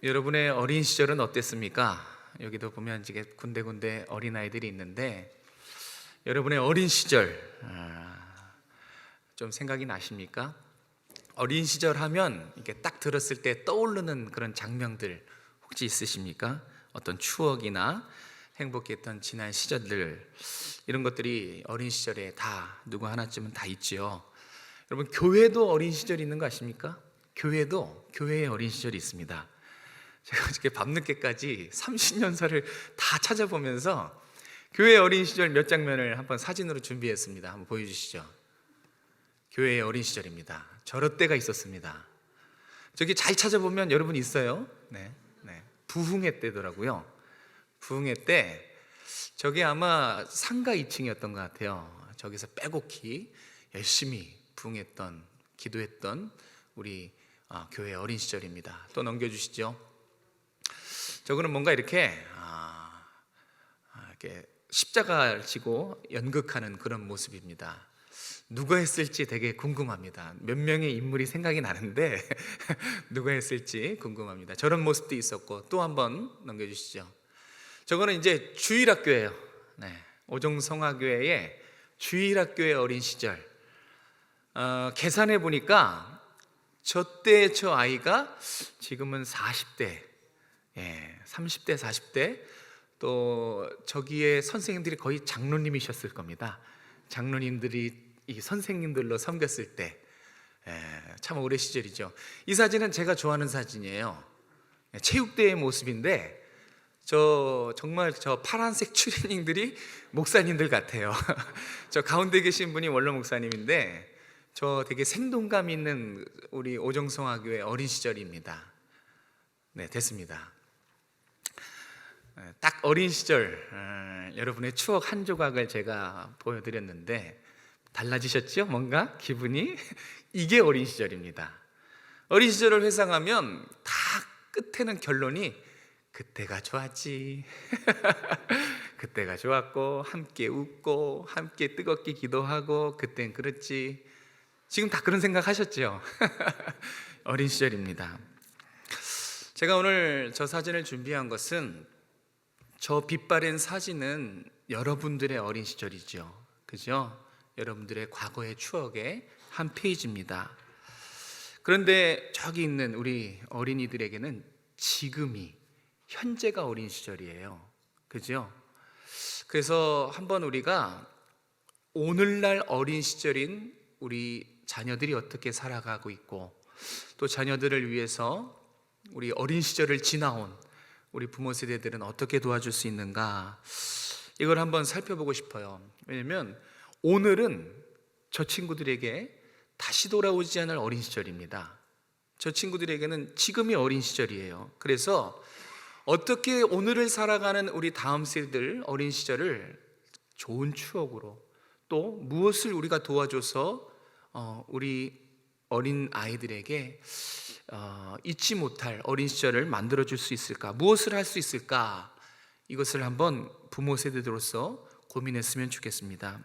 여러분의 어린 시절은 어땠습니까? 여기도 보면 이제 군데군데 어린아이들이 있는데 여러분의 어린 시절 좀 생각이 나십니까? 어린 시절 하면 이렇게 딱 들었을 때 떠오르는 그런 장면들 혹시 있으십니까? 어떤 추억이나 행복했던 지난 시절들, 이런 것들이 어린 시절에 다 누구 하나쯤은 다 있지요. 여러분, 교회도 어린 시절이 있는 거 아십니까? 교회도 교회의 어린 시절이 있습니다. 제가 어저께 밤늦게까지 30년사를 다 찾아보면서 교회 어린 시절 몇 장면을 한번 사진으로 준비했습니다. 한번 보여주시죠. 교회의 어린 시절입니다. 저럴 때가 있었습니다. 저기 잘 찾아보면 여러분 있어요. 네. 부흥회 때더라고요. 부흥회 때 저게 아마 상가 2층이었던 것 같아요. 저기서 빼곡히 열심히 부흥했던, 기도했던 우리 교회 어린 시절입니다. 또 넘겨주시죠. 저거는 뭔가 이렇게 십자가를 지고 연극하는 그런 모습입니다. 누가 했을지 되게 궁금합니다. 몇 명의 인물이 생각이 나는데 누가 했을지 궁금합니다. 저런 모습도 있었고, 또 한번 넘겨주시죠. 저거는 이제 주일학교예요. 오종성화교회의 주일학교의 어린 시절. 계산해 보니까 저때 저 아이가 지금은 40대, 30대, 40대, 또 저기에 선생님들이 거의 장로님이셨을 겁니다. 장로님들이 이 선생님들로 섬겼을 때, 참 오래 시절이죠. 이 사진은 제가 좋아하는 사진이에요. 체육대회 모습인데 정말 저 파란색 추리닝들이 목사님들 같아요. 저 가운데 계신 분이 원로 목사님인데 저 되게 생동감 있는 우리 오정성화교회 어린 시절입니다. 네, 됐습니다. 딱 어린 시절 여러분의 추억 한 조각을 제가 보여드렸는데 달라지셨죠? 뭔가 기분이? 이게 어린 시절입니다. 어린 시절을 회상하면 다 끝에는 결론이 그때가 좋았지. 그때가 좋았고, 함께 웃고, 함께 뜨겁게 기도하고, 그땐 그렇지. 지금 다 그런 생각 하셨죠? 어린 시절입니다. 제가 오늘 저 사진을 준비한 것은, 저 빛바랜 사진은 여러분들의 어린 시절이죠. 그죠? 여러분들의 과거의 추억의 한 페이지입니다. 그런데 저기 있는 우리 어린이들에게는 지금이, 현재가 어린 시절이에요. 그죠? 그래서 한번 우리가 오늘날 어린 시절인 우리 자녀들이 어떻게 살아가고 있고, 또 자녀들을 위해서 우리 어린 시절을 지나온 우리 부모 세대들은 어떻게 도와줄 수 있는가, 이걸 한번 살펴보고 싶어요. 왜냐면 오늘은 저 친구들에게 다시 돌아오지 않을 어린 시절입니다. 저 친구들에게는 지금이 어린 시절이에요. 그래서 어떻게 오늘을 살아가는 우리 다음 세대들 어린 시절을 좋은 추억으로, 또 무엇을 우리가 도와줘서 우리 어린 아이들에게 잊지 못할 어린 시절을 만들어줄 수 있을까, 무엇을 할 수 있을까, 이것을 한번 부모 세대들로서 고민했으면 좋겠습니다.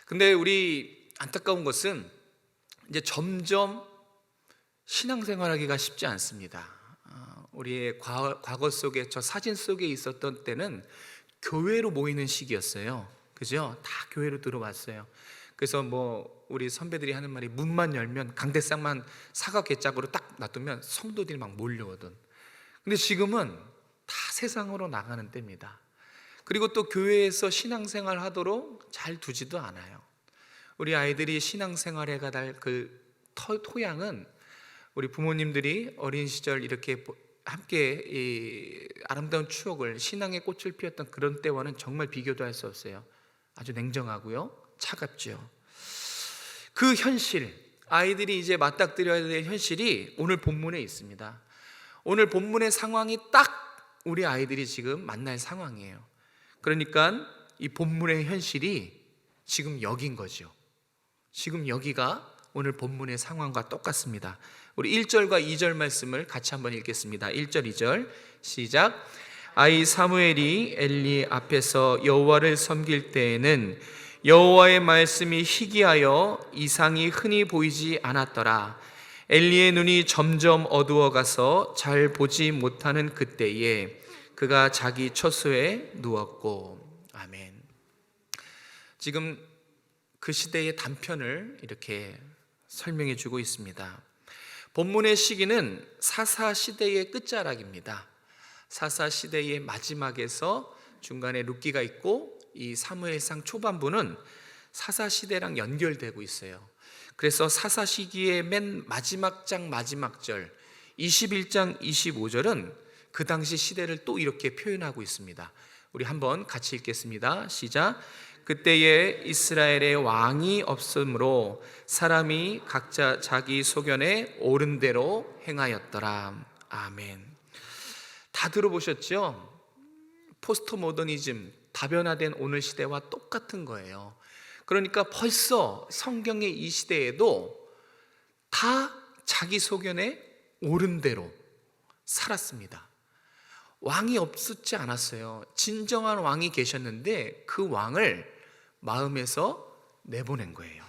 근데 우리 안타까운 것은 이제 점점 신앙생활하기가 쉽지 않습니다. 우리의 과거 속에, 저 사진 속에 있었던 때는 교회로 모이는 시기였어요. 그죠? 다 교회로 들어왔어요. 그래서 우리 선배들이 하는 말이, 문만 열면, 강대상만 사각개짝으로 딱 놔두면 성도들이 막 몰려오던. 근데 지금은 다 세상으로 나가는 때입니다. 그리고 또 교회에서 신앙생활 하도록 잘 두지도 않아요. 우리 아이들이 신앙생활에 가달 그 토양은 우리 부모님들이 어린 시절 이렇게 함께 이 아름다운 추억을, 신앙의 꽃을 피웠던 그런 때와는 정말 비교도 할 수 없어요. 아주 냉정하고요, 차갑죠. 그 현실, 아이들이 이제 맞닥뜨려야 될 현실이 오늘 본문에 있습니다. 오늘 본문의 상황이 딱 우리 아이들이 지금 만날 상황이에요. 그러니까 이 본문의 현실이 지금 여긴 거죠. 지금 여기가 오늘 본문의 상황과 똑같습니다. 우리 1절과 2절 말씀을 같이 한번 읽겠습니다. 1절, 2절 시작. 아이 사무엘이 엘리 앞에서 여호와를 섬길 때에는 여호와의 말씀이 희귀하여 이상이 흔히 보이지 않았더라. 엘리의 눈이 점점 어두워가서 잘 보지 못하는 그때에 그가 자기 처소에 누웠고. 아멘. 지금 그 시대의 단편을 이렇게 설명해 주고 있습니다. 본문의 시기는 사사 시대의 끝자락입니다. 사사 시대의 마지막에서 중간에 룻기가 있고, 이 사무엘상 초반부는 사사 시대랑 연결되고 있어요. 그래서 사사 시기의 맨 마지막 장 마지막 절 21장 25절은 그 당시 시대를 또 이렇게 표현하고 있습니다. 우리 한번 같이 읽겠습니다. 시작. 그때에 이스라엘의 왕이 없으므로 사람이 각자 자기 소견에 옳은 대로 행하였더라. 아멘. 다 들어보셨죠? 포스트 모더니즘, 다변화된 오늘 시대와 똑같은 거예요. 그러니까 벌써 성경의 이 시대에도 다 자기 소견에 옳은 대로 살았습니다. 왕이 없었지 않았어요. 진정한 왕이 계셨는데 그 왕을 마음에서 내보낸 거예요.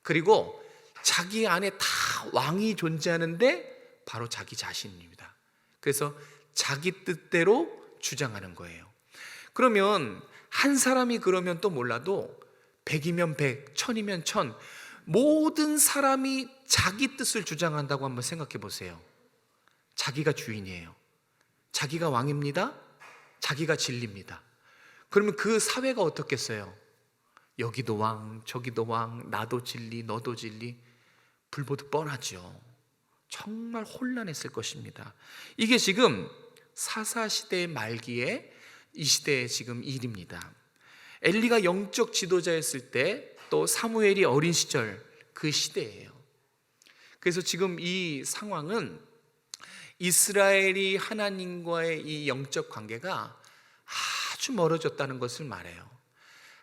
그리고 자기 안에 다 왕이 존재하는데 바로 자기 자신입니다. 그래서 자기 뜻대로 주장하는 거예요. 그러면 한 사람이 그러면 또 몰라도 100이면 100, 1000이면 1000, 모든 사람이 자기 뜻을 주장한다고 한번 생각해 보세요. 자기가 주인이에요. 자기가 왕입니다. 자기가 진리입니다. 그러면 그 사회가 어떻겠어요? 여기도 왕, 저기도 왕, 나도 진리, 너도 진리. 불보듯 뻔하죠. 정말 혼란했을 것입니다. 이게 지금 사사시대의 말기에 이 시대의 지금 일입니다. 엘리가 영적 지도자였을 때, 또 사무엘이 어린 시절, 그 시대예요. 그래서 지금 이 상황은 이스라엘이 하나님과의 이 영적 관계가 아주 멀어졌다는 것을 말해요.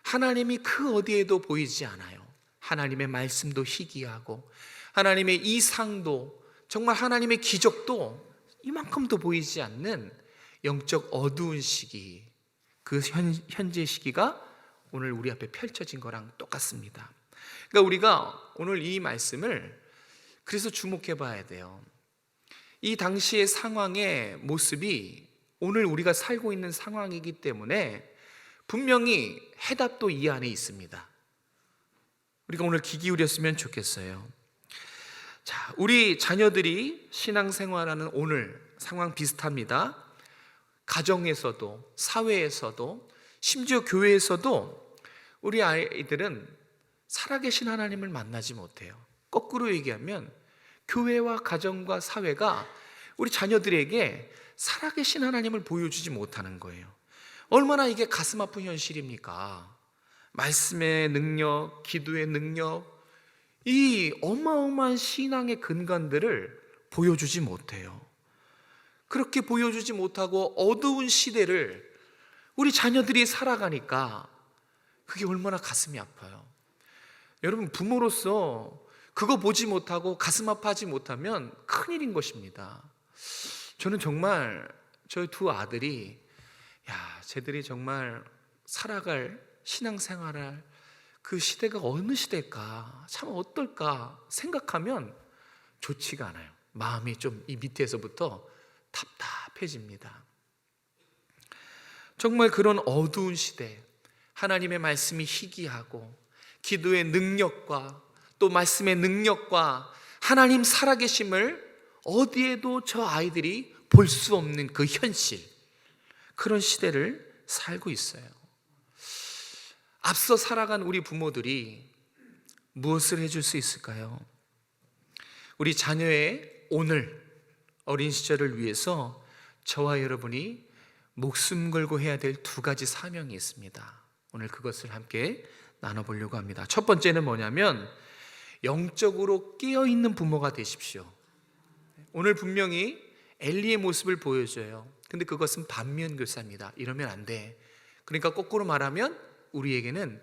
하나님이 그 어디에도 보이지 않아요. 하나님의 말씀도 희귀하고, 하나님의 이상도, 정말 하나님의 기적도 이만큼도 보이지 않는 영적 어두운 시기, 그 현재 시기가 오늘 우리 앞에 펼쳐진 거랑 똑같습니다. 그러니까 우리가 오늘 이 말씀을 그래서 주목해 봐야 돼요. 이 당시의 상황의 모습이 오늘 우리가 살고 있는 상황이기 때문에 분명히 해답도 이 안에 있습니다. 우리가 오늘 귀 기울였으면 좋겠어요. 자, 우리 자녀들이 신앙생활하는 오늘 상황 비슷합니다. 가정에서도, 사회에서도, 심지어 교회에서도 우리 아이들은 살아계신 하나님을 만나지 못해요. 거꾸로 얘기하면 교회와 가정과 사회가 우리 자녀들에게 살아계신 하나님을 보여주지 못하는 거예요. 얼마나 이게 가슴 아픈 현실입니까? 말씀의 능력, 기도의 능력, 이 어마어마한 신앙의 근간들을 보여주지 못해요. 그렇게 보여주지 못하고 어두운 시대를 우리 자녀들이 살아가니까 그게 얼마나 가슴이 아파요. 여러분, 부모로서 그거 보지 못하고 가슴 아파하지 못하면 큰일인 것입니다. 저는 정말 저희 두 아들이 쟤들이 정말 살아갈 신앙생활할 그 시대가 어느 시대일까, 참 어떨까 생각하면 좋지가 않아요. 마음이 좀 이 밑에서부터 답답해집니다. 정말 그런 어두운 시대, 하나님의 말씀이 희귀하고 기도의 능력과 또 말씀의 능력과 하나님 살아계심을 어디에도 저 아이들이 볼 수 없는 그 현실, 그런 시대를 살고 있어요. 앞서 살아간 우리 부모들이 무엇을 해줄 수 있을까요? 우리 자녀의 오늘 어린 시절을 위해서 저와 여러분이 목숨 걸고 해야 될 두 가지 사명이 있습니다. 오늘 그것을 함께 나눠보려고 합니다. 첫 번째는 뭐냐면 영적으로 깨어있는 부모가 되십시오. 오늘 분명히 엘리의 모습을 보여줘요. 근데 그것은 반면교사입니다. 이러면 안 돼. 그러니까 거꾸로 말하면 우리에게는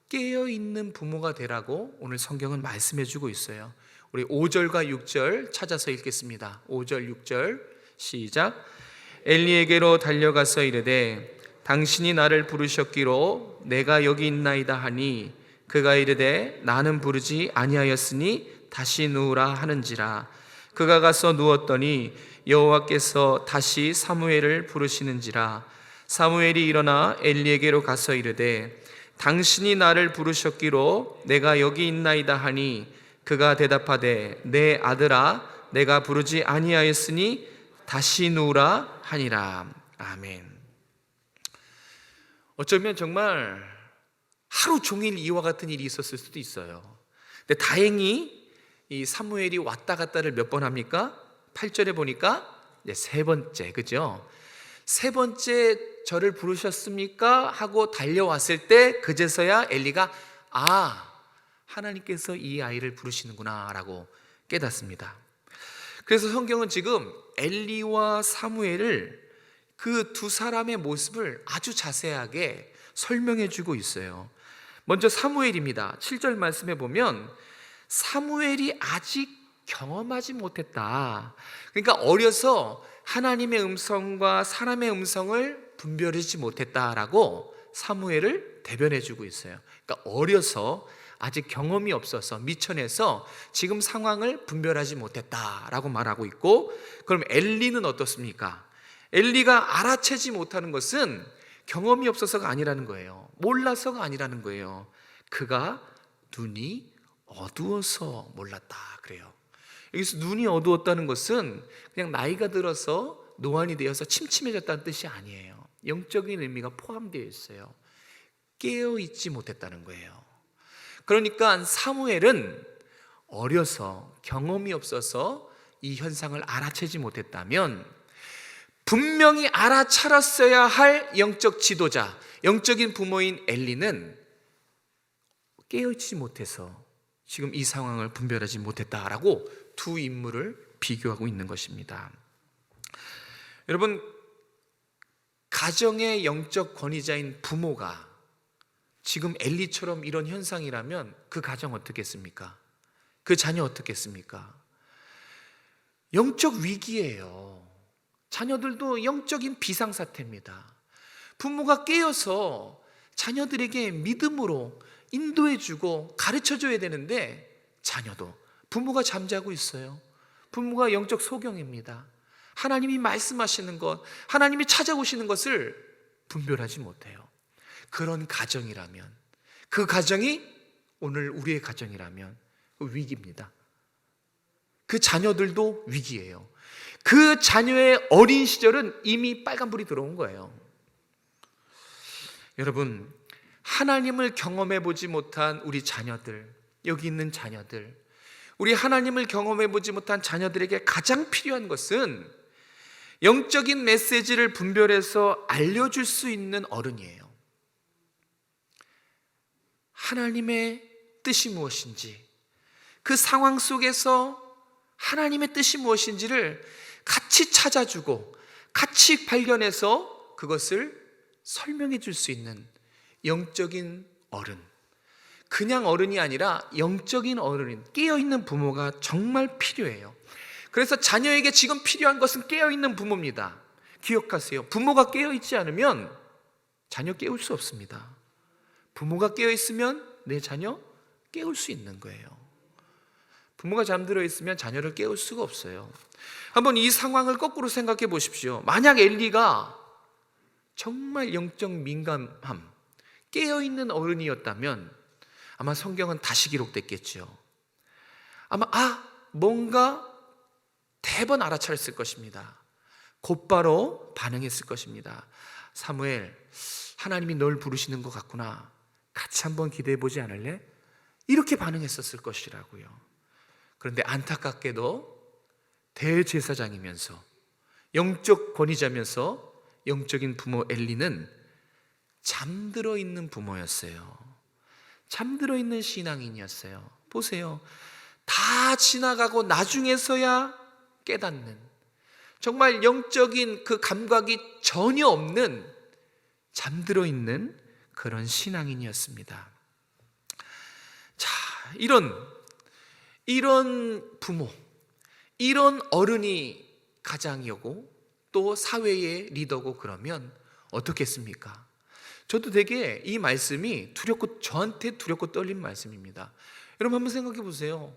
깨어있는 부모가 되라고 오늘 성경은 말씀해주고 있어요. 우리 5절과 6절 찾아서 읽겠습니다. 5절 6절 시작. 엘리에게로 달려가서 이르되 당신이 나를 부르셨기로 내가 여기 있나이다 하니 그가 이르되 나는 부르지 아니하였으니 다시 누우라 하는지라. 그가 가서 누웠더니 여호와께서 다시 사무엘을 부르시는지라. 사무엘이 일어나 엘리에게로 가서 이르되 당신이 나를 부르셨기로 내가 여기 있나이다 하니 그가 대답하되 내 아들아 내가 부르지 아니하였으니 다시 누우라 하니라. 아멘. 어쩌면 정말 하루 종일 이와 같은 일이 있었을 수도 있어요. 근데 다행히 이 사무엘이 왔다 갔다를 몇 번 합니까? 8절에 보니까 이제 세 번째, 그죠? 세 번째 저를 부르셨습니까? 하고 달려왔을 때 그제서야 엘리가 하나님께서 이 아이를 부르시는구나 라고 깨닫습니다. 그래서 성경은 지금 엘리와 사무엘을 그 두 사람의 모습을 아주 자세하게 설명해 주고 있어요. 먼저 사무엘입니다. 7절 말씀에 보면 사무엘이 아직 경험하지 못했다. 그러니까 어려서 하나님의 음성과 사람의 음성을 분별하지 못했다라고 사무엘을 대변해 주고 있어요. 그러니까 어려서 아직 경험이 없어서 미천해서 지금 상황을 분별하지 못했다라고 말하고 있고, 그럼 엘리는 어떻습니까? 엘리가 알아채지 못하는 것은 경험이 없어서가 아니라는 거예요. 몰라서가 아니라는 거예요. 그가 눈이 어두워서 몰랐다 그래요. 여기서 눈이 어두웠다는 것은 그냥 나이가 들어서 노안이 되어서 침침해졌다는 뜻이 아니에요. 영적인 의미가 포함되어 있어요. 깨어있지 못했다는 거예요. 그러니까 사무엘은 어려서 경험이 없어서 이 현상을 알아채지 못했다면 분명히 알아차렸어야 할 영적 지도자, 영적인 부모인 엘리는 깨어있지 못해서 지금 이 상황을 분별하지 못했다라고 두 인물을 비교하고 있는 것입니다. 여러분, 가정의 영적 권위자인 부모가 지금 엘리처럼 이런 현상이라면 그 가정 어떻겠습니까? 그 자녀 어떻겠습니까? 영적 위기예요. 자녀들도 영적인 비상사태입니다. 부모가 깨어서 자녀들에게 믿음으로 인도해주고 가르쳐줘야 되는데 자녀도 부모가 잠자고 있어요. 부모가 영적 소경입니다. 하나님이 말씀하시는 것, 하나님이 찾아오시는 것을 분별하지 못해요. 그런 가정이라면, 그 가정이 오늘 우리의 가정이라면 위기입니다. 그 자녀들도 위기예요. 그 자녀의 어린 시절은 이미 빨간불이 들어온 거예요. 여러분, 하나님을 경험해 보지 못한 우리 자녀들, 여기 있는 자녀들, 우리 하나님을 경험해 보지 못한 자녀들에게 가장 필요한 것은 영적인 메시지를 분별해서 알려줄 수 있는 어른이에요. 하나님의 뜻이 무엇인지, 그 상황 속에서 하나님의 뜻이 무엇인지를 같이 찾아주고 같이 발견해서 그것을 설명해 줄 수 있는 영적인 어른, 그냥 어른이 아니라 영적인 어른인, 깨어있는 부모가 정말 필요해요. 그래서 자녀에게 지금 필요한 것은 깨어있는 부모입니다. 기억하세요. 부모가 깨어있지 않으면 자녀 깨울 수 없습니다. 부모가 깨어있으면 내 자녀 깨울 수 있는 거예요. 부모가 잠들어 있으면 자녀를 깨울 수가 없어요. 한번 이 상황을 거꾸로 생각해 보십시오. 만약 엘리가 정말 영적 민감함, 깨어있는 어른이었다면 아마 성경은 다시 기록됐겠죠. 아마 뭔가 대번 알아차렸을 것입니다. 곧바로 반응했을 것입니다. 사무엘, 하나님이 널 부르시는 것 같구나. 같이 한번 기대해 보지 않을래? 이렇게 반응했었을 것이라고요. 그런데 안타깝게도 대제사장이면서 영적 권위자면서 영적인 부모 엘리는 잠들어 있는 부모였어요. 잠들어 있는 신앙인이었어요. 보세요. 다 지나가고 나중에서야 깨닫는, 정말 영적인 그 감각이 전혀 없는 잠들어 있는 그런 신앙인이었습니다. 자, 이런 부모, 이런 어른이 가장이고 또 사회의 리더고 그러면 어떻겠습니까? 저도 되게 이 말씀이 저한테 두렵고 떨린 말씀입니다. 여러분 한번 생각해 보세요.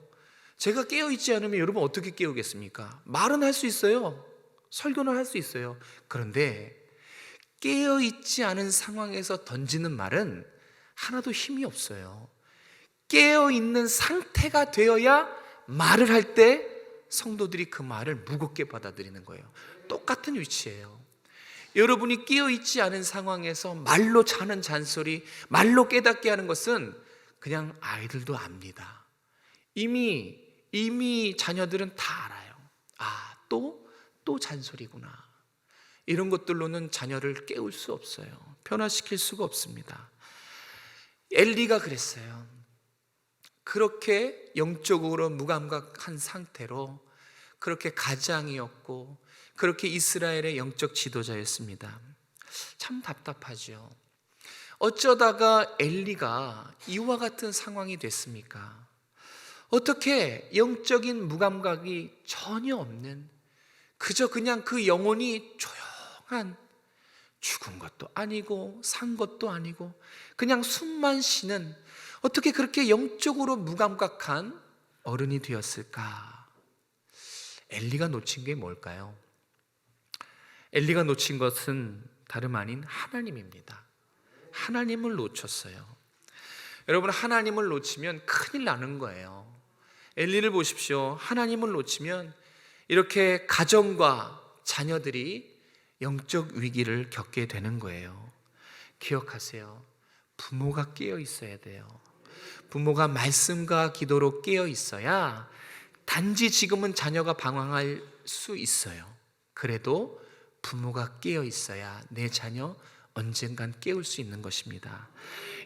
제가 깨어있지 않으면 여러분 어떻게 깨우겠습니까? 말은 할 수 있어요. 설교는 할 수 있어요. 그런데 깨어있지 않은 상황에서 던지는 말은 하나도 힘이 없어요. 깨어있는 상태가 되어야 말을 할 때 성도들이 그 말을 무겁게 받아들이는 거예요. 똑같은 위치예요. 여러분이 깨어있지 않은 상황에서 말로 자는 잔소리, 말로 깨닫게 하는 것은 그냥 아이들도 압니다. 이미 자녀들은 다 알아요. 아, 또 잔소리구나. 이런 것들로는 자녀를 깨울 수 없어요. 변화시킬 수가 없습니다. 엘리가 그랬어요. 그렇게 영적으로 무감각한 상태로 그렇게 가장이었고 그렇게 이스라엘의 영적 지도자였습니다. 참 답답하죠. 어쩌다가 엘리가 이와 같은 상황이 됐습니까? 어떻게 영적인 무감각이 전혀 없는, 그저 그냥 그 영혼이 조용한, 죽은 것도 아니고 산 것도 아니고 그냥 숨만 쉬는, 어떻게 그렇게 영적으로 무감각한 어른이 되었을까? 엘리가 놓친 게 뭘까요? 엘리가 놓친 것은 다름 아닌 하나님입니다. 하나님을 놓쳤어요. 여러분, 하나님을 놓치면 큰일 나는 거예요. 엘리를 보십시오. 하나님을 놓치면 이렇게 가정과 자녀들이 영적 위기를 겪게 되는 거예요. 기억하세요. 부모가 깨어 있어야 돼요. 부모가 말씀과 기도로 깨어 있어야 단지 지금은 자녀가 방황할 수 있어요. 그래도 부모가 깨어 있어야 내 자녀 언젠간 깨울 수 있는 것입니다.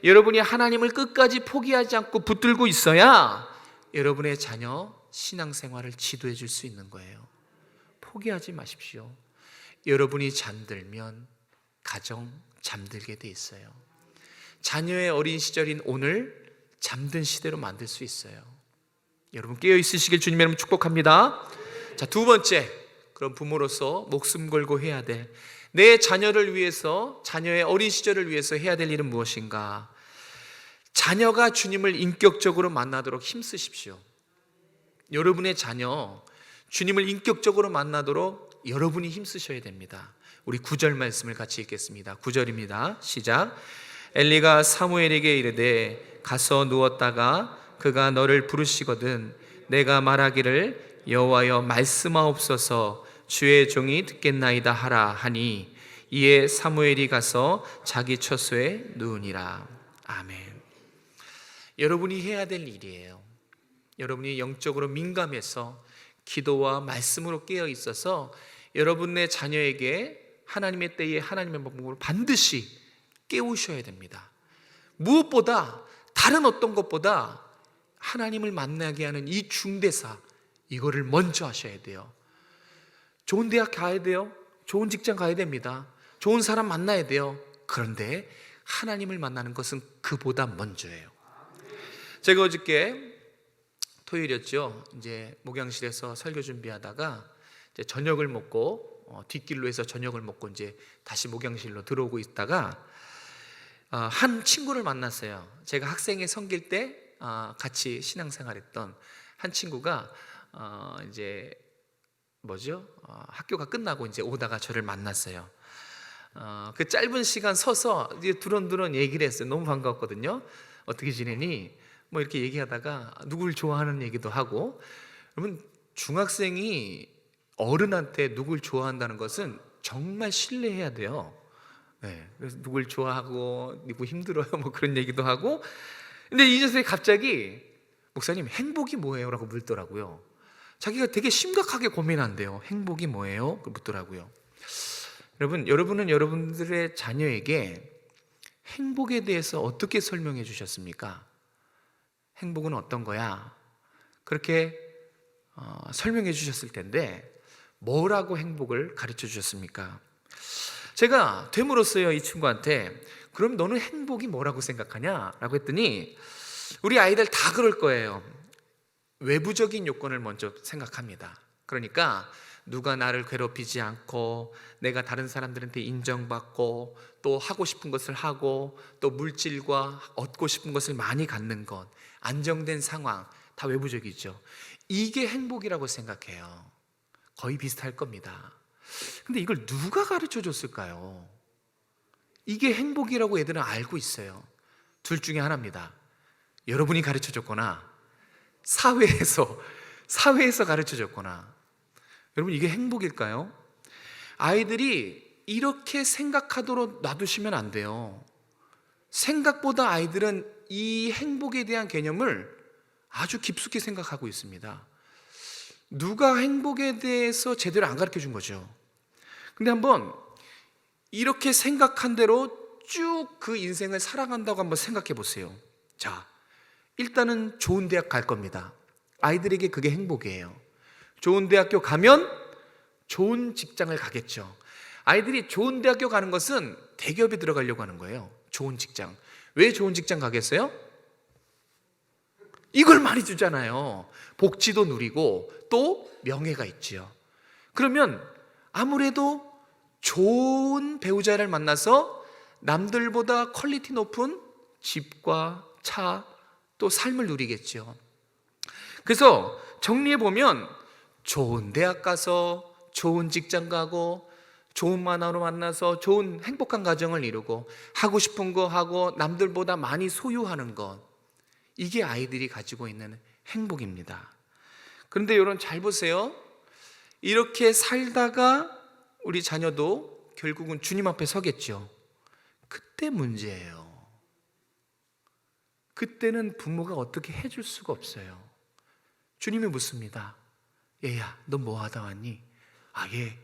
여러분이 하나님을 끝까지 포기하지 않고 붙들고 있어야 여러분의 자녀 신앙생활을 지도해 줄 수 있는 거예요. 포기하지 마십시오. 여러분이 잠들면 가정 잠들게 돼 있어요. 자녀의 어린 시절인 오늘 잠든 시대로 만들 수 있어요. 여러분 깨어 있으시길 주님의 이름으로 축복합니다. 자, 두 번째, 그럼 부모로서 목숨 걸고 해야 될, 내 자녀를 위해서, 자녀의 어린 시절을 위해서 해야 될 일은 무엇인가? 자녀가 주님을 인격적으로 만나도록 힘쓰십시오. 여러분의 자녀 주님을 인격적으로 만나도록 여러분이 힘쓰셔야 됩니다. 우리 9절 말씀을 같이 읽겠습니다. 9절입니다. 시작. 엘리가 사무엘에게 이르되 가서 누웠다가 그가 너를 부르시거든 내가 말하기를 여호와여 말씀하옵소서 주의 종이 듣겠나이다 하라 하니 이에 사무엘이 가서 자기 처소에 누우니라. 아멘. 여러분이 해야 될 일이에요. 여러분이 영적으로 민감해서 기도와 말씀으로 깨어 있어서 여러분의 자녀에게 하나님의 때에 하나님의 방법으로 반드시 깨우셔야 됩니다. 무엇보다 다른 어떤 것보다 하나님을 만나게 하는 이 중대사, 이거를 먼저 하셔야 돼요. 좋은 대학 가야 돼요. 좋은 직장 가야 됩니다. 좋은 사람 만나야 돼요. 그런데 하나님을 만나는 것은 그보다 먼저예요. 제가 어저께 토요일이었죠. 이제 목양실에서 설교 준비하다가 이제 저녁을 먹고 뒷길로 해서 저녁을 먹고 이제 다시 목양실로 들어오고 있다가 한 친구를 만났어요. 제가 학생회 섬길 때 같이 신앙생활했던 한 친구가 이제 학교가 끝나고 이제 오다가 저를 만났어요. 그 짧은 시간 서서 이제 두런두런 얘기를 했어요. 너무 반가웠거든요. 어떻게 지내니? 뭐 이렇게 얘기하다가 누굴 좋아하는 얘기도 하고. 여러분, 중학생이 어른한테 누굴 좋아한다는 것은 정말 신뢰해야 돼요. 네, 그래서 누굴 좋아하고 누구 힘들어요 뭐 그런 얘기도 하고. 근데 이 녀석이 갑자기 목사님 행복이 뭐예요? 라고 묻더라고요. 자기가 되게 심각하게 고민한대요. 행복이 뭐예요? 묻더라고요. 여러분은 여러분들의 자녀에게 행복에 대해서 어떻게 설명해 주셨습니까? 행복은 어떤 거야? 그렇게 설명해 주셨을 텐데 뭐라고 행복을 가르쳐 주셨습니까? 제가 됨으로써요 이 친구한테 그럼 너는 행복이 뭐라고 생각하냐? 라고 했더니 우리 아이들 다 그럴 거예요. 외부적인 요건을 먼저 생각합니다. 그러니까 누가 나를 괴롭히지 않고 내가 다른 사람들한테 인정받고 또 하고 싶은 것을 하고 또 물질과 얻고 싶은 것을 많이 갖는 것, 안정된 상황, 다 외부적이죠. 이게 행복이라고 생각해요. 거의 비슷할 겁니다. 근데 이걸 누가 가르쳐 줬을까요? 이게 행복이라고 애들은 알고 있어요. 둘 중에 하나입니다. 여러분이 가르쳐 줬거나 사회에서 가르쳐 줬거나. 여러분, 이게 행복일까요? 아이들이 이렇게 생각하도록 놔두시면 안 돼요. 생각보다 아이들은 이 행복에 대한 개념을 아주 깊숙이 생각하고 있습니다. 누가 행복에 대해서 제대로 안 가르쳐 준 거죠. 근데 한번 이렇게 생각한 대로 쭉 그 인생을 살아간다고 한번 생각해 보세요. 자, 일단은 좋은 대학 갈 겁니다. 아이들에게 그게 행복이에요. 좋은 대학교 가면 좋은 직장을 가겠죠. 아이들이 좋은 대학교 가는 것은 대기업에 들어가려고 하는 거예요. 좋은 직장. 왜 좋은 직장 가겠어요? 이걸 많이 주잖아요. 복지도 누리고 또 명예가 있지요. 그러면 아무래도 좋은 배우자를 만나서 남들보다 퀄리티 높은 집과 차, 또 삶을 누리겠죠. 그래서 정리해 보면 좋은 대학 가서 좋은 직장 가고 좋은 만화로 만나서 좋은 행복한 가정을 이루고 하고 싶은 거 하고 남들보다 많이 소유하는 것, 이게 아이들이 가지고 있는 행복입니다. 그런데 여러분 잘 보세요. 이렇게 살다가 우리 자녀도 결국은 주님 앞에 서겠죠. 그때 문제예요. 그때는 부모가 어떻게 해줄 수가 없어요. 주님이 묻습니다. 얘야, 너 뭐 하다 왔니? 아, 예,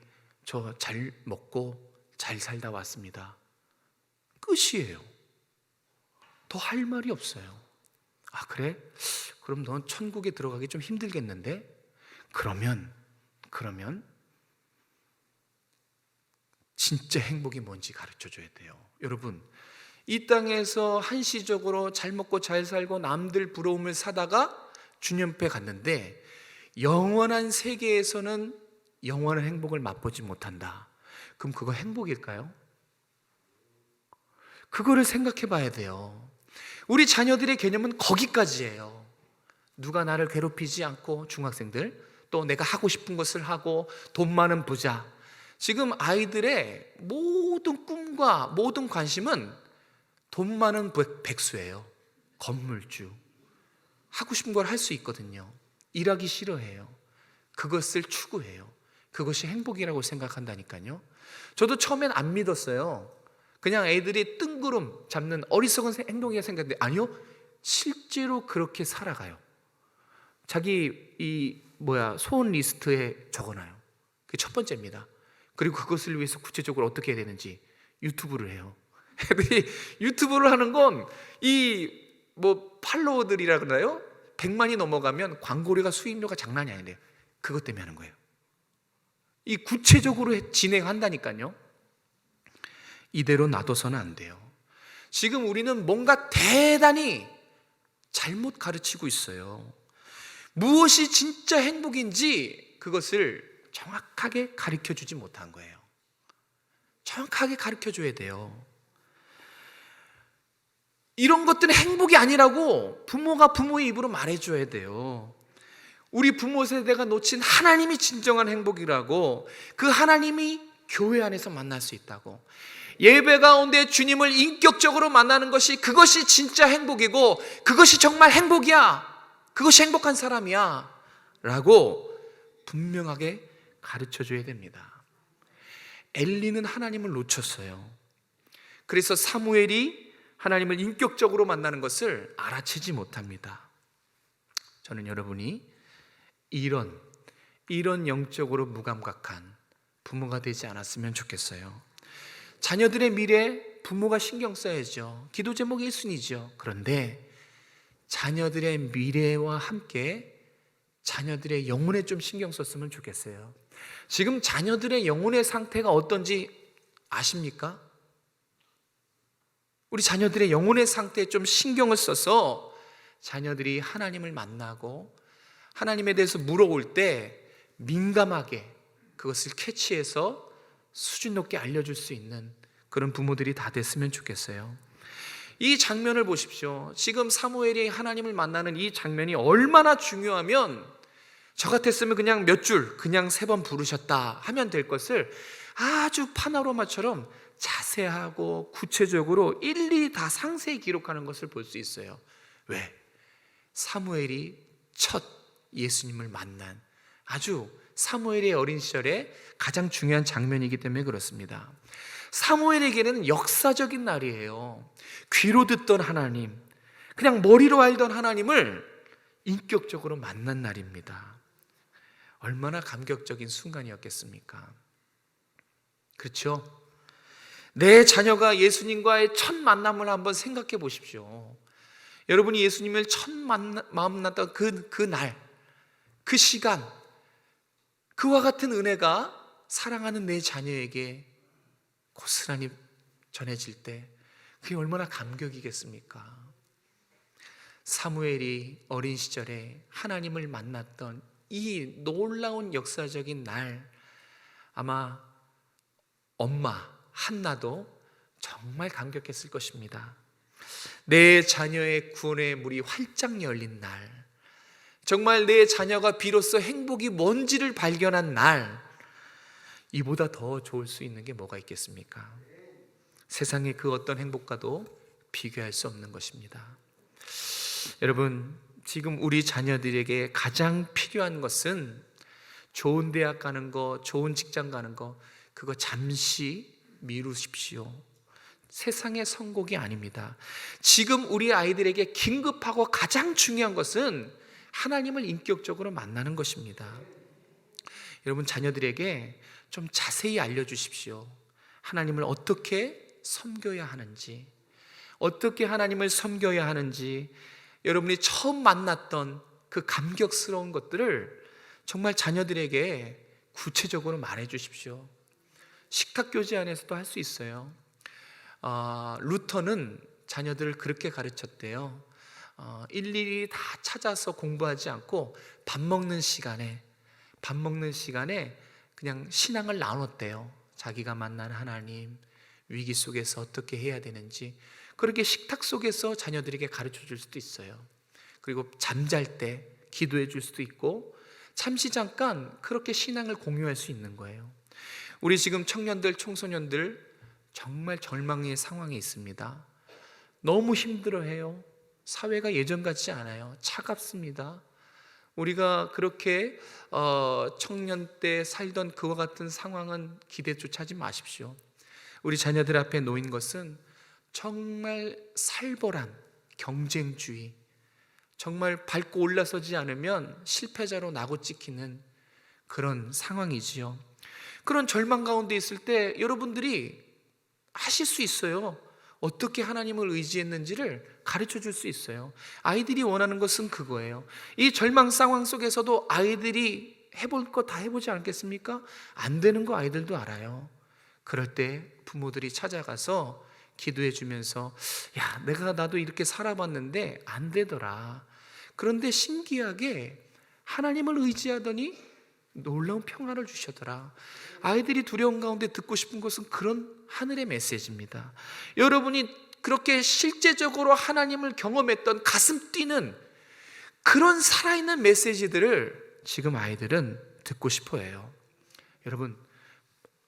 저 잘 먹고 잘 살다 왔습니다. 끝이에요. 더 할 말이 없어요. 아, 그래? 그럼 넌 천국에 들어가기 좀 힘들겠는데? 그러면 진짜 행복이 뭔지 가르쳐 줘야 돼요. 여러분, 이 땅에서 한시적으로 잘 먹고 잘 살고 남들 부러움을 사다가 주님 앞에 갔는데 영원한 세계에서는 영원한 행복을 맛보지 못한다. 그럼 그거 행복일까요? 그거를 생각해 봐야 돼요. 우리 자녀들의 개념은 거기까지예요. 누가 나를 괴롭히지 않고, 중학생들, 또 내가 하고 싶은 것을 하고 돈 많은 부자. 지금 아이들의 모든 꿈과 모든 관심은 돈 많은 백수예요. 건물주. 하고 싶은 걸 할 수 있거든요. 일하기 싫어해요. 그것을 추구해요. 그것이 행복이라고 생각한다니까요. 저도 처음엔 안 믿었어요. 그냥 애들이 뜬구름 잡는 어리석은 행동이라 생각했는데 아니요, 실제로 그렇게 살아가요. 자기 소원 리스트에 적어놔요. 그게 첫 번째입니다. 그리고 그것을 위해서 구체적으로 어떻게 해야 되는지 유튜브를 해요. 애들이 유튜브를 하는 건 팔로워들이라 그러나요? 100만이 넘어가면 광고료가, 수익료가 장난이 아니래요. 그것 때문에 하는 거예요. 이 구체적으로 진행한다니까요. 이대로 놔둬서는 안 돼요. 지금 우리는 뭔가 대단히 잘못 가르치고 있어요. 무엇이 진짜 행복인지 그것을 정확하게 가르쳐주지 못한 거예요. 정확하게 가르쳐줘야 돼요. 이런 것들은 행복이 아니라고 부모가 부모의 입으로 말해줘야 돼요. 우리 부모 세대가 놓친 하나님이 진정한 행복이라고, 그 하나님이 교회 안에서 만날 수 있다고, 예배 가운데 주님을 인격적으로 만나는 것이, 그것이 진짜 행복이고 그것이 정말 행복이야, 그것이 행복한 사람이야 라고 분명하게 가르쳐줘야 됩니다. 엘리는 하나님을 놓쳤어요. 그래서 사무엘이 하나님을 인격적으로 만나는 것을 알아채지 못합니다. 저는 여러분이 이런 영적으로 무감각한 부모가 되지 않았으면 좋겠어요. 자녀들의 미래 부모가 신경 써야죠. 기도 제목이 1순위죠. 그런데 자녀들의 미래와 함께 자녀들의 영혼에 좀 신경 썼으면 좋겠어요. 지금 자녀들의 영혼의 상태가 어떤지 아십니까? 우리 자녀들의 영혼의 상태에 좀 신경을 써서 자녀들이 하나님을 만나고 하나님에 대해서 물어볼 때 민감하게 그것을 캐치해서 수준 높게 알려줄 수 있는 그런 부모들이 다 됐으면 좋겠어요. 이 장면을 보십시오. 지금 사무엘이 하나님을 만나는 이 장면이 얼마나 중요하면 저 같았으면 그냥 몇 줄, 그냥 3번 부르셨다 하면 될 것을 아주 파노라마처럼 자세하고 구체적으로 일일이 다 상세히 기록하는 것을 볼 수 있어요. 왜? 사무엘이 첫 예수님을 만난 아주 사무엘의 어린 시절에 가장 중요한 장면이기 때문에 그렇습니다. 사무엘에게는 역사적인 날이에요. 귀로 듣던 하나님, 그냥 머리로 알던 하나님을 인격적으로 만난 날입니다. 얼마나 감격적인 순간이었겠습니까? 그렇죠? 내 자녀가 예수님과의 첫 만남을 한번 생각해 보십시오. 여러분이 예수님을 첫 만났던 그 날, 그 시간, 그와 같은 은혜가 사랑하는 내 자녀에게 고스란히 전해질 때 그게 얼마나 감격이겠습니까? 사무엘이 어린 시절에 하나님을 만났던 이 놀라운 역사적인 날, 아마 엄마 한나도 정말 감격했을 것입니다. 내 자녀의 구원의 문이 활짝 열린 날, 정말 내 자녀가 비로소 행복이 뭔지를 발견한 날, 이보다 더 좋을 수 있는 게 뭐가 있겠습니까? 세상의 그 어떤 행복과도 비교할 수 없는 것입니다. 여러분, 지금 우리 자녀들에게 가장 필요한 것은 좋은 대학 가는 거, 좋은 직장 가는 거, 그거 잠시 미루십시오. 세상의 선곡이 아닙니다. 지금 우리 아이들에게 긴급하고 가장 중요한 것은 하나님을 인격적으로 만나는 것입니다. 여러분, 자녀들에게 좀 자세히 알려주십시오. 하나님을 어떻게 섬겨야 하는지, 어떻게 하나님을 섬겨야 하는지, 여러분이 처음 만났던 그 감격스러운 것들을 정말 자녀들에게 구체적으로 말해 주십시오. 식탁교제 안에서도 할 수 있어요. 루터는 자녀들을 그렇게 가르쳤대요. 일일이 다 찾아서 공부하지 않고 밥 먹는 시간에 그냥 신앙을 나눴대요. 자기가 만난 하나님, 위기 속에서 어떻게 해야 되는지, 그렇게 식탁 속에서 자녀들에게 가르쳐 줄 수도 있어요. 그리고 잠잘 때 기도해 줄 수도 있고, 잠시 잠깐 그렇게 신앙을 공유할 수 있는 거예요. 우리 지금 청년들, 청소년들 정말 절망의 상황에 있습니다. 너무 힘들어해요. 사회가 예전 같지 않아요. 차갑습니다. 우리가 그렇게 청년 때 살던 그와 같은 상황은 기대조차 하지 마십시오. 우리 자녀들 앞에 놓인 것은 정말 살벌한 경쟁주의, 정말 밟고 올라서지 않으면 실패자로 나고 찍히는 그런 상황이지요. 그런 절망 가운데 있을 때 여러분들이 하실 수 있어요. 어떻게 하나님을 의지했는지를 가르쳐 줄 수 있어요. 아이들이 원하는 것은 그거예요. 이 절망 상황 속에서도 아이들이 해볼 거 다 해보지 않겠습니까? 안 되는 거 아이들도 알아요. 그럴 때 부모들이 찾아가서 기도해 주면서, 야, 나도 이렇게 살아봤는데 안 되더라. 그런데 신기하게 하나님을 의지하더니 놀라운 평화를 주셨더라. 아이들이 두려움 가운데 듣고 싶은 것은 그런 하늘의 메시지입니다. 여러분이 그렇게 실제적으로 하나님을 경험했던 가슴 뛰는 그런 살아있는 메시지들을 지금 아이들은 듣고 싶어 해요.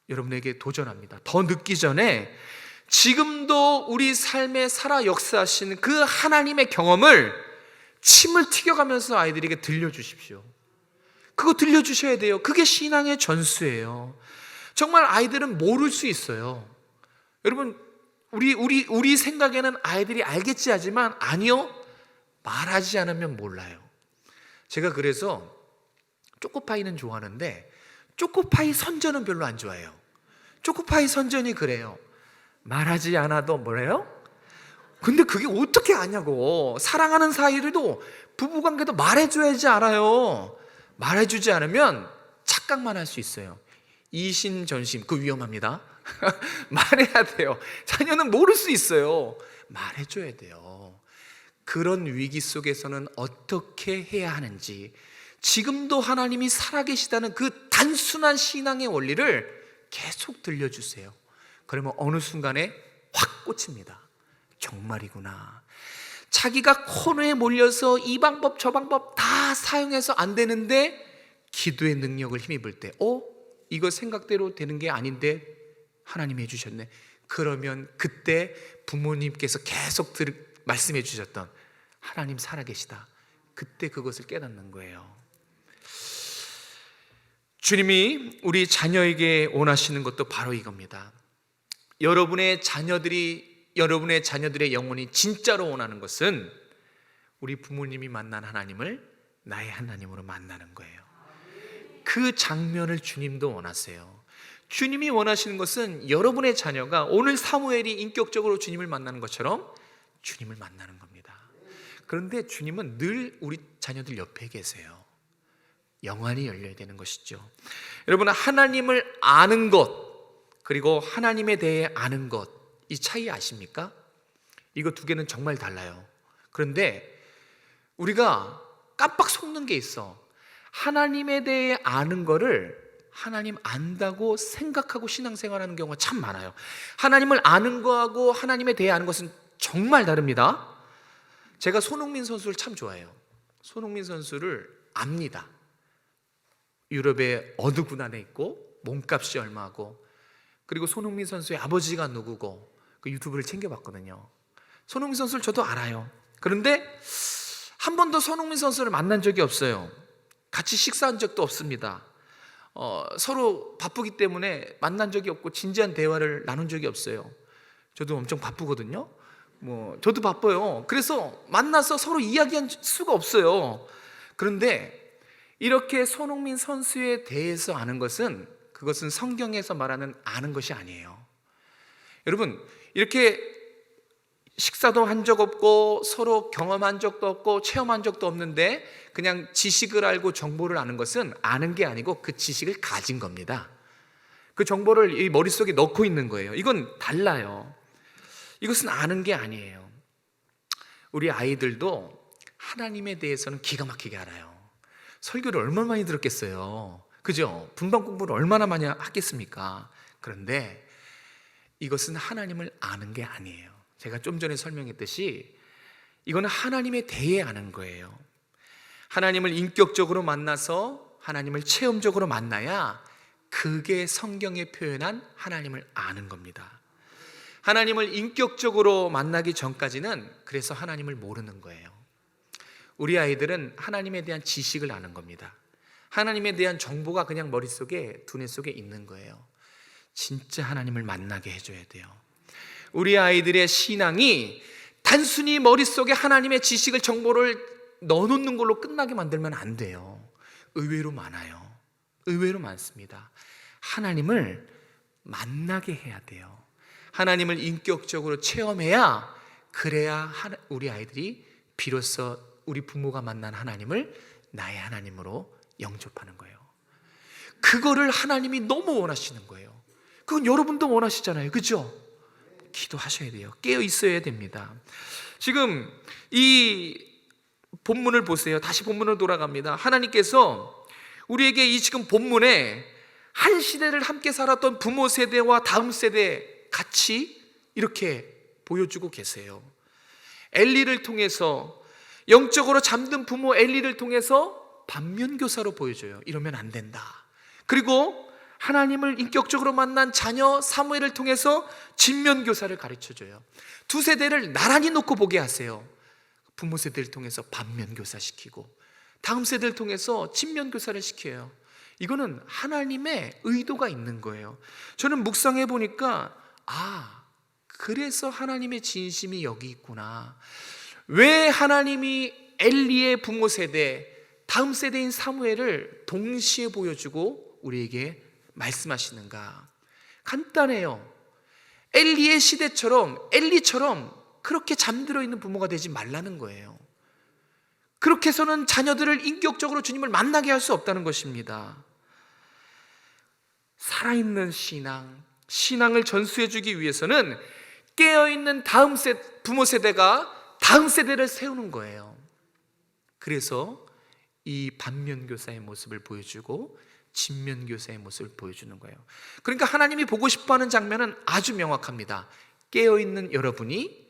여러분에게 도전합니다. 더 늦기 전에 지금도 우리 삶에 살아 역사하시는 그 하나님의 경험을 침을 튀겨가면서 아이들에게 들려주십시오. 그거 들려주셔야 돼요. 그게 신앙의 전수예요. 정말 아이들은 모를 수 있어요. 여러분, 우리 생각에는 아이들이 알겠지 하지만 아니요, 말하지 않으면 몰라요. 제가 그래서 초코파이는 좋아하는데 초코파이 선전은 별로 안 좋아해요. 초코파이 선전이 그래요. 말하지 않아도 뭐래요? 근데 그게 어떻게 아냐고. 사랑하는 사이에도 부부관계도 말해줘야지 알아요. 말해주지 않으면 착각만 할 수 있어요. 이신전심, 그 위험합니다. 말해야 돼요. 자녀는 모를 수 있어요. 말해줘야 돼요. 그런 위기 속에서는 어떻게 해야 하는지, 지금도 하나님이 살아계시다는 그 단순한 신앙의 원리를 계속 들려주세요. 그러면 어느 순간에 확 꽂힙니다. 정말이구나. 자기가 코너에 몰려서 이 방법 저 방법 다 사용해서 안 되는데 기도의 능력을 힘입을 때 이거 생각대로 되는 게 아닌데 하나님이 해주셨네. 그러면 그때 부모님께서 계속 말씀해 주셨던 하나님 살아계시다, 그때 그것을 깨닫는 거예요. 주님이 우리 자녀에게 원하시는 것도 바로 이겁니다. 여러분의 자녀들의 영혼이 진짜로 원하는 것은 우리 부모님이 만난 하나님을 나의 하나님으로 만나는 거예요. 그 장면을 주님도 원하세요. 주님이 원하시는 것은 여러분의 자녀가 오늘 사무엘이 인격적으로 주님을 만나는 것처럼 주님을 만나는 겁니다. 그런데 주님은 늘 우리 자녀들 옆에 계세요. 영안이 열려야 되는 것이죠. 여러분, 하나님을 아는 것 그리고 하나님에 대해 아는 것, 이 차이 아십니까? 이거 두 개는 정말 달라요. 그런데 우리가 깜빡 속는 게 있어. 하나님에 대해 아는 거를 하나님 안다고 생각하고 신앙생활하는 경우가 참 많아요. 하나님을 아는 거하고 하나님에 대해 아는 것은 정말 다릅니다. 제가 손흥민 선수를 참 좋아해요. 손흥민 선수를 압니다. 유럽의 어느 군안에 있고 몸값이 얼마고, 그리고 손흥민 선수의 아버지가 누구고, 그 유튜브를 챙겨봤거든요. 손흥민 선수를 저도 알아요. 그런데 한 번도 손흥민 선수를 만난 적이 없어요. 같이 식사한 적도 없습니다. 서로 바쁘기 때문에 만난 적이 없고 진지한 대화를 나눈 적이 없어요. 저도 엄청 바쁘거든요. 저도 바빠요. 그래서 만나서 서로 이야기한 수가 없어요. 그런데 이렇게 손흥민 선수에 대해서 아는 것은, 그것은 성경에서 말하는 아는 것이 아니에요. 여러분, 이렇게 식사도 한 적 없고 서로 경험한 적도 없고 체험한 적도 없는데 그냥 지식을 알고 정보를 아는 것은 아는 게 아니고 그 지식을 가진 겁니다. 그 정보를 이 머릿속에 넣고 있는 거예요. 이건 달라요. 이것은 아는 게 아니에요. 우리 아이들도 하나님에 대해서는 기가 막히게 알아요. 설교를 얼마나 많이 들었겠어요. 그죠? 분방 공부를 얼마나 많이 하겠습니까? 그런데 이것은 하나님을 아는 게 아니에요. 제가 좀 전에 설명했듯이 이거는 하나님에 대해 아는 거예요. 하나님을 인격적으로 만나서 하나님을 체험적으로 만나야 그게 성경에 표현한 하나님을 아는 겁니다. 하나님을 인격적으로 만나기 전까지는 그래서 하나님을 모르는 거예요. 우리 아이들은 하나님에 대한 지식을 아는 겁니다. 하나님에 대한 정보가 그냥 머릿속에, 두뇌 속에 있는 거예요. 진짜 하나님을 만나게 해줘야 돼요. 우리 아이들의 신앙이 단순히 머릿속에 하나님의 지식을, 정보를 넣어놓는 걸로 끝나게 만들면 안 돼요. 의외로 많아요. 의외로 많습니다. 하나님을 만나게 해야 돼요. 하나님을 인격적으로 체험해야, 그래야 우리 아이들이 비로소 우리 부모가 만난 하나님을 나의 하나님으로 영접하는 거예요. 그거를 하나님이 너무 원하시는 거예요. 그건 여러분도 원하시잖아요. 그죠? 기도하셔야 돼요. 깨어 있어야 됩니다. 지금 이 본문을 보세요. 다시 본문으로 돌아갑니다. 하나님께서 우리에게 이 지금 본문에 한 시대를 함께 살았던 부모 세대와 다음 세대 같이 이렇게 보여주고 계세요. 엘리를 통해서, 영적으로 잠든 부모 엘리를 통해서 반면교사로 보여줘요. 이러면 안 된다. 그리고 하나님을 인격적으로 만난 자녀 사무엘을 통해서 진면교사를 가르쳐줘요. 두 세대를 나란히 놓고 보게 하세요. 부모 세대를 통해서 반면교사 시키고 다음 세대를 통해서 친면교사를 시켜요. 이거는 하나님의 의도가 있는 거예요. 저는 묵상해 보니까 그래서 하나님의 진심이 여기 있구나. 왜 하나님이 엘리의 부모 세대, 다음 세대인 사무엘을 동시에 보여주고 우리에게 말씀하시는가? 간단해요. 엘리의 시대처럼, 엘리처럼 그렇게 잠들어 있는 부모가 되지 말라는 거예요. 그렇게 해서는 자녀들을 인격적으로 주님을 만나게 할 수 없다는 것입니다. 살아있는 신앙을 전수해주기 위해서는 깨어있는 부모 세대가 다음 세대를 세우는 거예요. 그래서 이 반면교사의 모습을 보여주고 진면교사의 모습을 보여주는 거예요. 그러니까 하나님이 보고 싶어하는 장면은 아주 명확합니다. 깨어있는 여러분이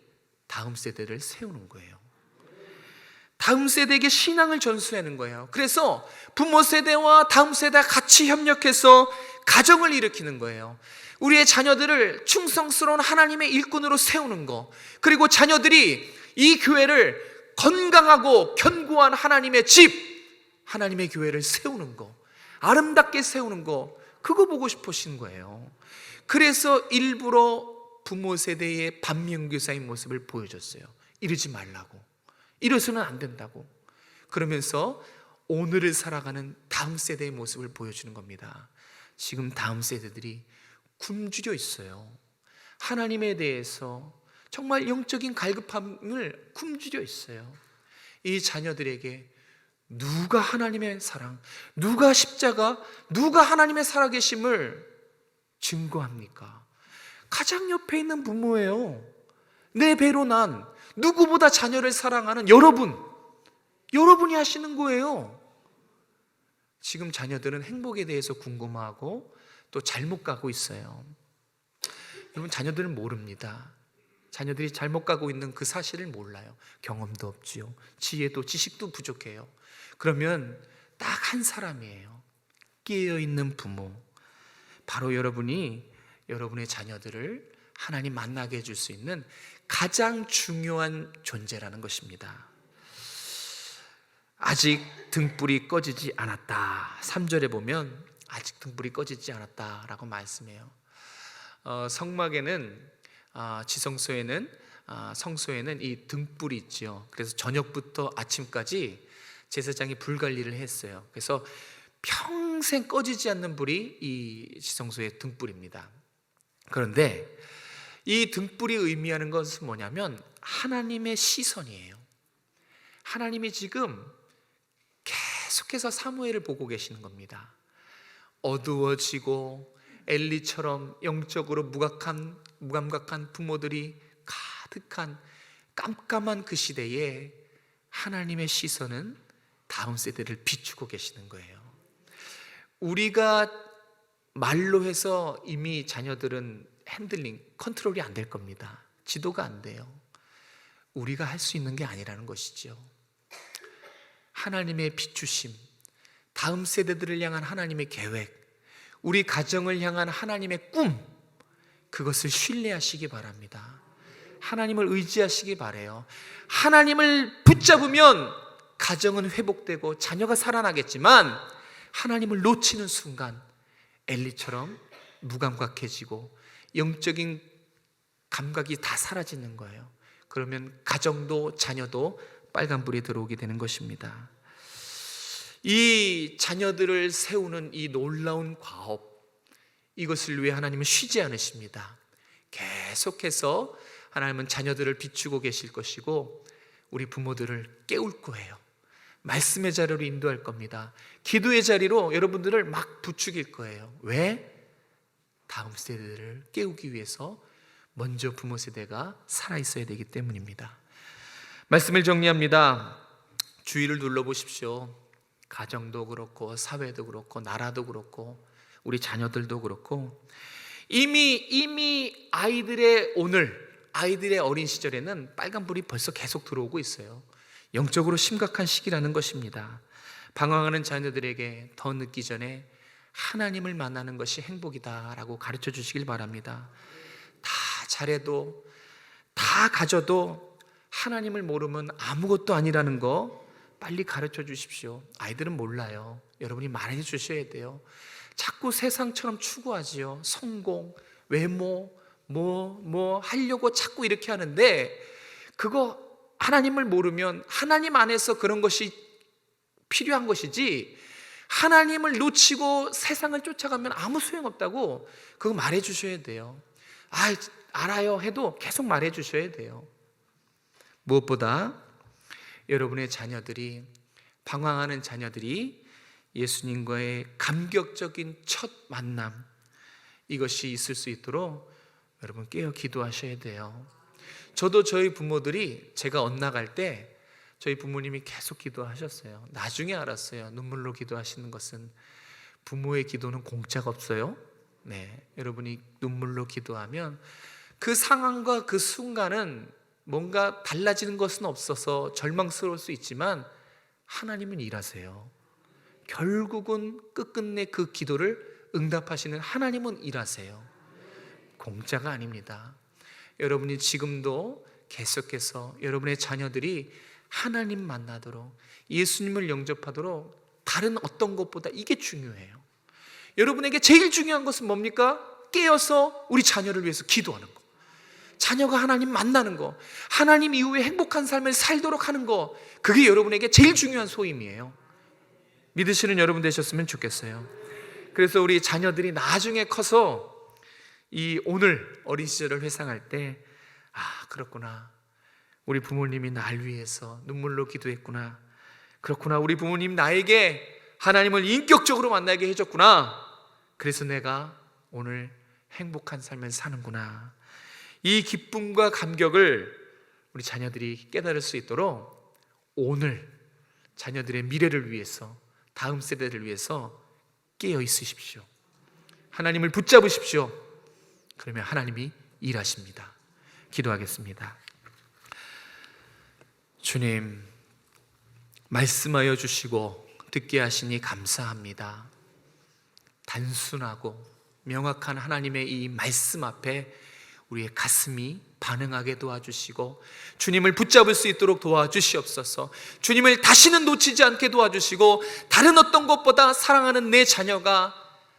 다음 세대를 세우는 거예요. 다음 세대에게 신앙을 전수하는 거예요. 그래서 부모 세대와 다음 세대가 같이 협력해서 가정을 일으키는 거예요. 우리의 자녀들을 충성스러운 하나님의 일꾼으로 세우는 거, 그리고 자녀들이 이 교회를 건강하고 견고한 하나님의 집, 하나님의 교회를 세우는 거, 아름답게 세우는 거, 그거 보고 싶으신 거예요. 그래서 일부러 부모 세대의 반면교사의 모습을 보여줬어요. 이러지 말라고, 이래서는 안 된다고. 그러면서 오늘을 살아가는 다음 세대의 모습을 보여주는 겁니다. 지금 다음 세대들이 굶주려 있어요. 하나님에 대해서 정말 영적인 갈급함을 굶주려 있어요. 이 자녀들에게 누가 하나님의 사랑, 누가 십자가, 누가 하나님의 살아계심을 증거합니까? 가장 옆에 있는 부모예요. 내 배로 난 누구보다 자녀를 사랑하는 여러분이 하시는 거예요. 지금 자녀들은 행복에 대해서 궁금하고 또 잘못 가고 있어요. 여러분, 자녀들은 모릅니다. 자녀들이 잘못 가고 있는 그 사실을 몰라요. 경험도 없지요. 지혜도 지식도 부족해요. 그러면 딱 한 사람이에요. 깨어있는 부모. 바로 여러분이 여러분의 자녀들을 하나님 만나게 해줄 수 있는 가장 중요한 존재라는 것입니다. 아직 등불이 꺼지지 않았다. 3절에 보면 아직 등불이 꺼지지 않았다라고 말씀해요. 성막에는 지성소에는 성소에는 이 등불이 있죠. 그래서 저녁부터 아침까지 제사장이 불 관리를 했어요. 그래서 평생 꺼지지 않는 불이 이 지성소의 등불입니다. 그런데 이 등불이 의미하는 것은 뭐냐면 하나님의 시선이에요. 하나님이 지금 계속해서 사무엘을 보고 계시는 겁니다. 어두워지고 엘리처럼 영적으로 무감각한 부모들이 가득한 깜깜한 그 시대에 하나님의 시선은 다음 세대를 비추고 계시는 거예요. 우리가 말로 해서 이미 자녀들은 컨트롤이 안 될 겁니다. 지도가 안 돼요. 우리가 할 수 있는 게 아니라는 것이죠. 하나님의 비추심, 다음 세대들을 향한 하나님의 계획, 우리 가정을 향한 하나님의 꿈, 그것을 신뢰하시기 바랍니다. 하나님을 의지하시기 바라요. 하나님을 붙잡으면 가정은 회복되고 자녀가 살아나겠지만 하나님을 놓치는 순간 엘리처럼 무감각해지고 영적인 감각이 다 사라지는 거예요. 그러면 가정도 자녀도 빨간불이 들어오게 되는 것입니다. 이 자녀들을 세우는 이 놀라운 과업, 이것을 위해 하나님은 쉬지 않으십니다. 계속해서 하나님은 자녀들을 비추고 계실 것이고 우리 부모들을 깨울 거예요. 말씀의 자리로 인도할 겁니다. 기도의 자리로 여러분들을 막 부추길 거예요. 왜? 다음 세대들을 깨우기 위해서 먼저 부모 세대가 살아있어야 되기 때문입니다. 말씀을 정리합니다. 주위를 둘러보십시오. 가정도 그렇고 사회도 그렇고 나라도 그렇고 우리 자녀들도 그렇고 이미 아이들의 어린 시절에는 빨간불이 벌써 계속 들어오고 있어요. 영적으로 심각한 시기라는 것입니다. 방황하는 자녀들에게 더 늦기 전에 하나님을 만나는 것이 행복이다라고 가르쳐 주시길 바랍니다. 다 잘해도 다 가져도 하나님을 모르면 아무것도 아니라는 거 빨리 가르쳐 주십시오. 아이들은 몰라요. 여러분이 말해 주셔야 돼요. 자꾸 세상처럼 추구하지요. 성공, 외모, 뭐 하려고 자꾸 이렇게 하는데 그거 하나님을 모르면 하나님 안에서 그런 것이 필요한 것이지 하나님을 놓치고 세상을 쫓아가면 아무 소용없다고 그거 말해 주셔야 돼요. 알아요 해도 계속 말해 주셔야 돼요. 무엇보다 여러분의 자녀들이, 방황하는 자녀들이 예수님과의 감격적인 첫 만남, 이것이 있을 수 있도록 여러분 깨어 기도하셔야 돼요. 저도 저희 부모들이 제가 엇나갈 때 저희 부모님이 계속 기도하셨어요. 나중에 알았어요. 눈물로 기도하시는 것은 부모의 기도는 공짜가 없어요. 네, 여러분이 눈물로 기도하면 그 상황과 그 순간은 뭔가 달라지는 것은 없어서 절망스러울 수 있지만 하나님은 일하세요. 결국은 끝끝내 그 기도를 응답하시는 하나님은 일하세요. 공짜가 아닙니다. 여러분이 지금도 계속해서 여러분의 자녀들이 하나님 만나도록, 예수님을 영접하도록 다른 어떤 것보다 이게 중요해요. 여러분에게 제일 중요한 것은 뭡니까? 깨어서 우리 자녀를 위해서 기도하는 거, 자녀가 하나님 만나는 거, 하나님 이후에 행복한 삶을 살도록 하는 거, 그게 여러분에게 제일 중요한 소임이에요. 믿으시는 여러분 되셨으면 좋겠어요. 그래서 우리 자녀들이 나중에 커서 이 오늘 어린 시절을 회상할 때, 아, 그렇구나, 우리 부모님이 날 위해서 눈물로 기도했구나, 그렇구나, 우리 부모님 나에게 하나님을 인격적으로 만나게 해줬구나, 그래서 내가 오늘 행복한 삶을 사는구나, 이 기쁨과 감격을 우리 자녀들이 깨달을 수 있도록 오늘 자녀들의 미래를 위해서, 다음 세대를 위해서 깨어 있으십시오. 하나님을 붙잡으십시오. 그러면 하나님이 일하십니다. 기도하겠습니다. 주님, 말씀하여 주시고 듣게 하시니 감사합니다. 단순하고 명확한 하나님의 이 말씀 앞에 우리의 가슴이 반응하게 도와주시고 주님을 붙잡을 수 있도록 도와주시옵소서. 주님을 다시는 놓치지 않게 도와주시고 다른 어떤 것보다 사랑하는 내 자녀가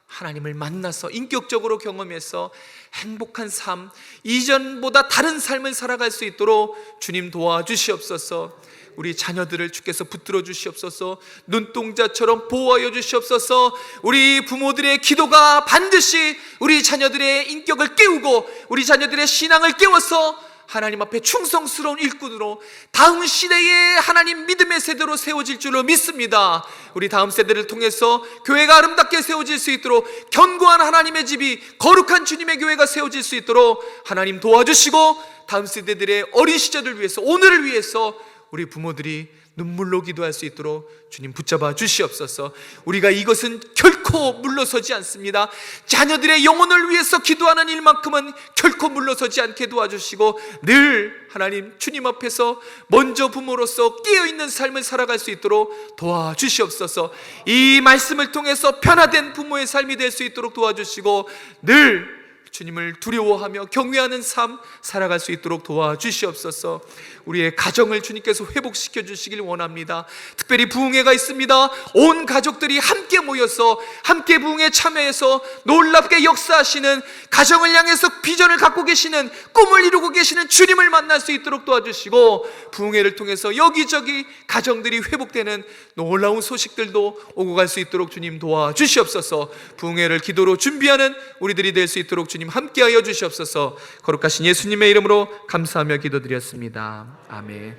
하나님을 만나서 인격적으로 경험해서 행복한 삶, 이전보다 다른 삶을 살아갈 수 있도록 주님 도와주시옵소서. 우리 자녀들을 주께서 붙들어 주시옵소서. 눈동자처럼 보호하여 주시옵소서. 우리 부모들의 기도가 반드시 우리 자녀들의 인격을 깨우고 우리 자녀들의 신앙을 깨워서 하나님 앞에 충성스러운 일꾼으로 다음 시대에 하나님 믿음의 세대로 세워질 줄로 믿습니다. 우리 다음 세대를 통해서 교회가 아름답게 세워질 수 있도록, 견고한 하나님의 집이, 거룩한 주님의 교회가 세워질 수 있도록 하나님 도와주시고, 다음 세대들의 어린 시절을 위해서, 오늘을 위해서 우리 부모들이 눈물로 기도할 수 있도록 주님 붙잡아 주시옵소서. 우리가 이것은 결코 물러서지 않습니다. 자녀들의 영혼을 위해서 기도하는 일만큼은 결코 물러서지 않게 도와주시고, 늘 하나님 주님 앞에서 먼저 부모로서 깨어있는 삶을 살아갈 수 있도록 도와주시옵소서. 이 말씀을 통해서 변화된 부모의 삶이 될 수 있도록 도와주시고, 늘 주님을 두려워하며 경외하는 삶 살아갈 수 있도록 도와주시옵소서. 우리의 가정을 주님께서 회복시켜 주시길 원합니다. 특별히 부흥회가 있습니다. 온 가족들이 함께 모여서 함께 부흥회 참여해서 놀랍게 역사하시는, 가정을 향해서 비전을 갖고 계시는, 꿈을 이루고 계시는 주님을 만날 수 있도록 도와주시고, 부흥회를 통해서 여기저기 가정들이 회복되는 놀라운 소식들도 오고 갈 수 있도록 주님 도와주시옵소서. 부흥회를 기도로 준비하는 우리들이 될 수 있도록 주님 함께하여 주시옵소서. 거룩하신 예수님의 이름으로 감사하며 기도드렸습니다. 아멘.